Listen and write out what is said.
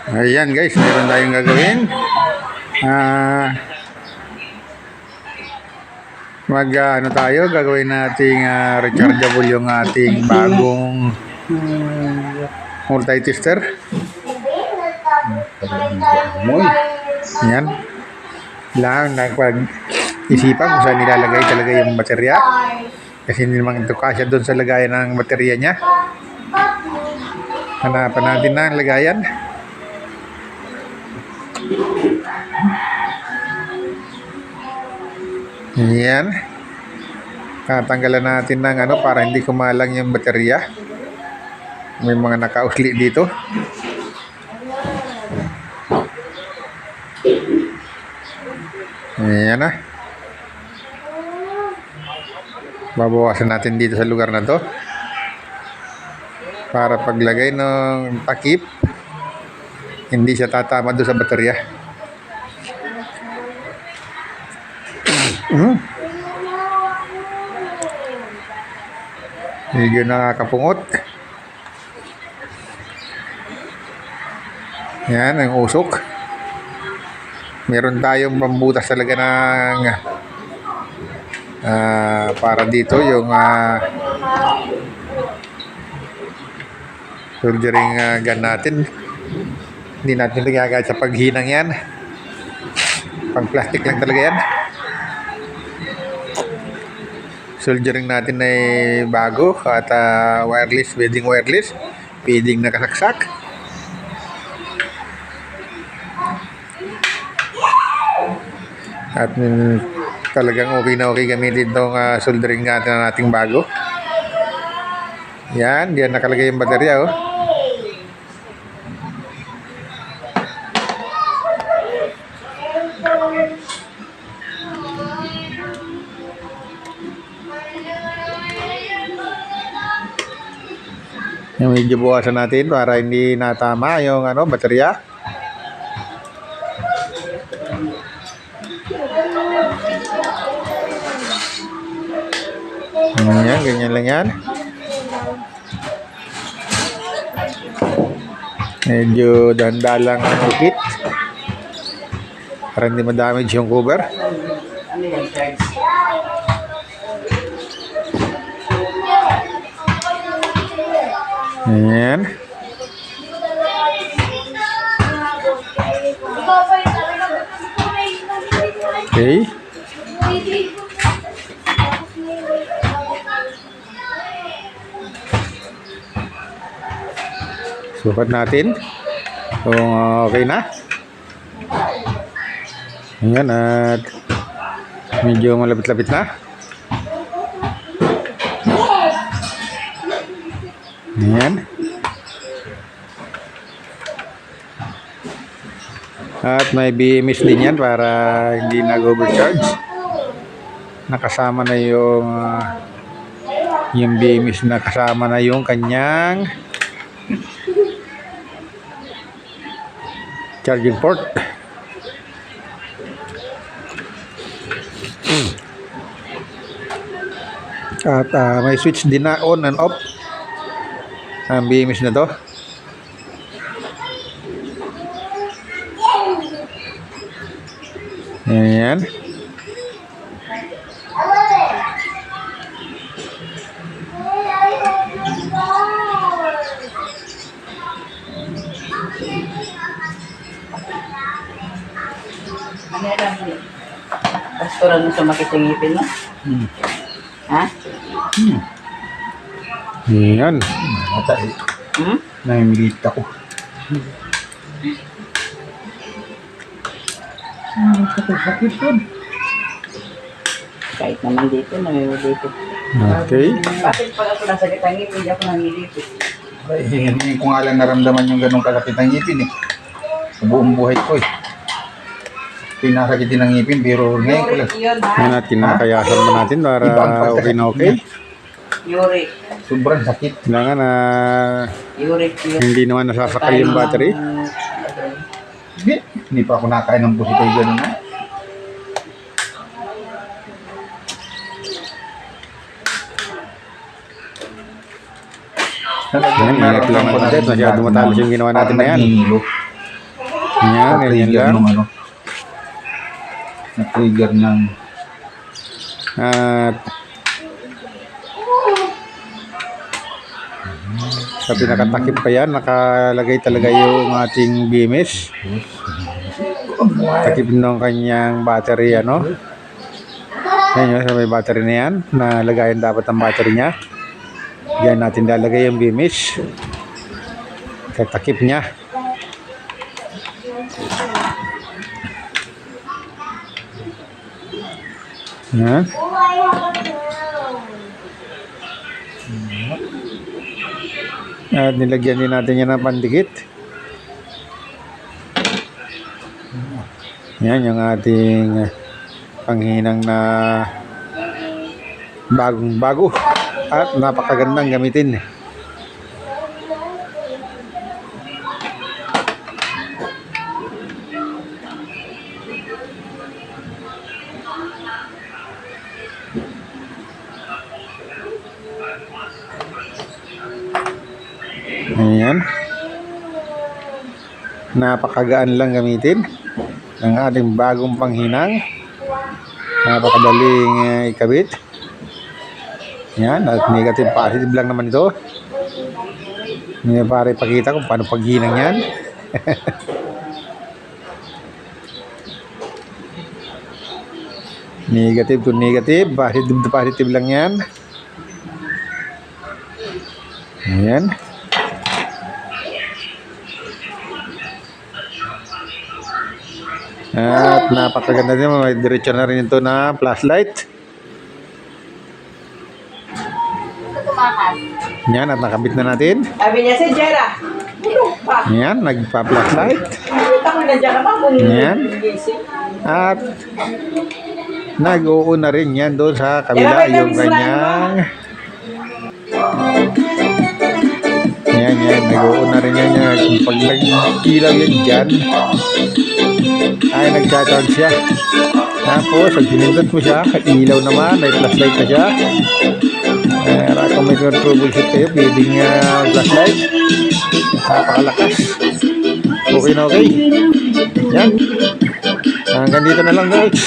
Ayan guys, meron tayong gagawin. Ano tayo, gagawin nating rechargeable yung ating bagong multi-tester. Ayan. Lang nagpag-isipan kung saan nilalagay talaga yung baterya. Kasi hindi naman ito kasya doon sa lagayan ng baterya niya. Hanapan natin na ang lagayan. Yan. Tatanggalan natin ng para hindi kumalang yung baterya. May mga nakausli dito. Ayan na. Babawasan natin dito sa lugar na to. Para paglagay ng takip, hindi siya tatama doon sa baterya. Medyo nakakapungot. Yan, ang usok. Meron tayong pambutas talaga ng para dito yung soldering gun natin. Hindi natin nagagawin sa paghinang yan. Pang plastic lang talaga yan. Soldering natin ay bago at wireless, pwedeng wireless, pwedeng nakasaksak. At talagang okay na okay gamitin itong soldering natin bago. Yan, diyan nakalagay yung baterya oh. Yung medyo buwasan natin para hindi natama yung baterya. Yan, ganyan lang yan. Medyo dahan-dahan lang ang ukit para hindi ma-damage yung cover. Ayan. Okay. Sukat natin kung okay na. Ayan, at medyo malapit-lapit na. Ayan. At may BMS din yan para hindi nag-overcharge. Nakasama na yung BMS na kasama na yung kanyang charging port. At may switch din na on and off ang BMS na to. Ayan. Ano lang yun? Pastoran mo sa makitangipin mo? Ha? Ayan. Namilit ako. Sakit yun. Kahit naman dito, namimilito. Okay. Bakit pala ako nasa kitangipin, hindi ako namimilito? Ay, hingin ko nga lang naramdaman yung ganong kalapit ng ngipin eh. Sa buong buhay ko eh. Pinakakitin ng ngipin, pero ngayon ko lang. Yun ha? Yan at kinakayasan mo natin para okay na okay. Uric. Sobrang sakit. Kailangan na Uric. hindi naman nasasakal yung battery. Hindi pa ako nakain ng puso kayo gano'n na. Yan, ingat lang natin. Masyado matalas yung ginawa natin na yan. Yan, ganyan Na-trigger lang. ng ano. Na-trigger ng At sa pinakatakip pa yan, nakalagay talaga yung ating BMS. Takip ng kanyang battery, ano. Yan yun, sa may battery na yan. Nalagayan dapat ang battery niya. Diyan natin lalagay yung BMS. Sa takip niya. Yan. At nilagyan din natin yan ng pandikit. Yan yung ating panghinang na bagong bago at napakagandang gamitin. Ayan. Napakagaan lang gamitin ng ating bagong panghinang. Napakadaling ikabit. Yan, at negative positive lang naman ito. Hindi para ipakita kung paano paghinang yan. Negative to negative, positive to positive lang yan. Ayan. At napakaganda din, may diretso na rin ito na flashlight. Yan, at nakabit na natin. Sabi niya si Jera, bulong pa. Yan, nagpa-flashlight. Nakita ko na dyan naman kung Yan. gising. At nag-uuna rin yan doon sa kabila yung kanyang. Yan, nag-uuna rin yan. Pag nag-ilaw yan dyan, ay nagcha-charge siya. Tapos, pag pinindot mo siya, ilaw naman, may flashlight na siya. Kung may troubleshoot kayo, pwedeng flashlight. Napakalakas. Okay na okay. Yan. Hanggang dito na lang guys.